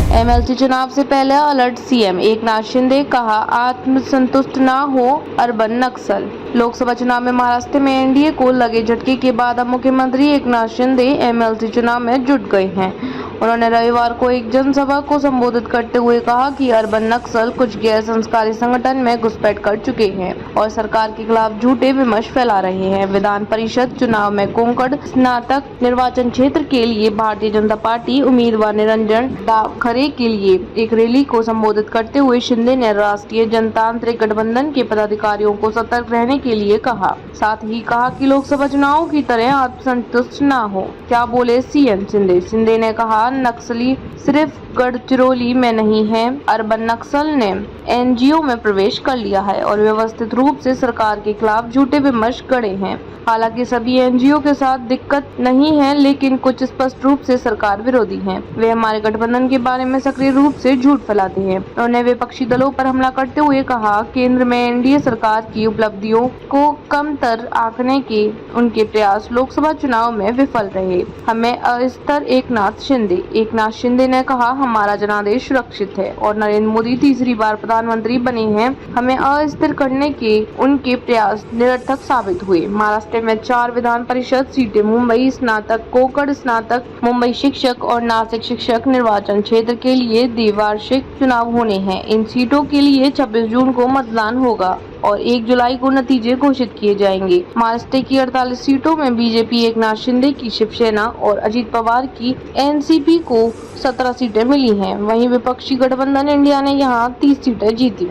MLC चुनाव से पहले अलर्ट सीएम एकनाथ शिंदे, कहा आत्मसंतुष्ट न हो अर्बन नक्सल। लोकसभा चुनाव में महाराष्ट्र में एनडीए को लगे झटके के बाद अब मुख्यमंत्री एकनाथ शिंदे एमएलसी चुनाव में जुट गए हैं। उन्होंने रविवार को एक जनसभा को संबोधित करते हुए कहा कि अर्बन नक्सल कुछ गैर संस्कारी संगठन में घुसपैठ कर चुके हैं और सरकार के खिलाफ झूठे विमर्श फैला रहे हैं। विधान परिषद चुनाव में कोंकण स्नातक निर्वाचन क्षेत्र के लिए भारतीय जनता पार्टी उम्मीदवार निरंजन डावखरे के लिए एक रैली को संबोधित करते हुए शिंदे ने राष्ट्रीय जनतांत्रिक गठबंधन के पदाधिकारियों को सतर्क रहने के लिए कहा। साथ ही कहा कि लोकसभा चुनाव की तरह आत्मसंतुष्ट न हो। क्या बोले सीएम शिंदे ने कहा, नक्सली सिर्फ गढ़चिरौली में नहीं है। अर्बन नक्सल ने एनजीओ में प्रवेश कर लिया है और व्यवस्थित रूप से सरकार के खिलाफ झूठे विमर्श गढ़े हैं। हालांकि सभी एनजीओ के साथ दिक्कत नहीं है, लेकिन कुछ स्पष्ट रूप से सरकार विरोधी हैं। वे हमारे गठबंधन के बारे में सक्रिय रूप से झूठ फैलाते हैं। उन्होंने विपक्षी दलों पर हमला करते हुए कहा, केंद्र में एनडीए सरकार की उपलब्धियों को कमतर आंकने के उनके प्रयास लोकसभा चुनाव में विफल रहे। हमें अस्थिर एकनाथ शिंदे ने कहा, हमारा जनादेश सुरक्षित है और नरेंद्र मोदी तीसरी बार प्रधानमंत्री बने हैं। हमें अस्थिर करने के उनके प्रयास निरर्थक साबित हुए। महाराष्ट्र में 4 विधान परिषद सीटें मुंबई स्नातक, कोंकण स्नातक, मुंबई शिक्षक और नासिक शिक्षक निर्वाचन क्षेत्र के लिए द्विवार्षिक चुनाव होने हैं। इन सीटों के लिए 26 जून को मतदान होगा और 1 जुलाई को नतीजे घोषित किए जाएंगे। महाराष्ट्र की 48 सीटों में बीजेपी एकनाथ शिंदे की शिवसेना और अजित पवार की एनसीपी को 17 सीटें मिली हैं। वहीं विपक्षी गठबंधन इंडिया ने यहां 30 सीटें जीती।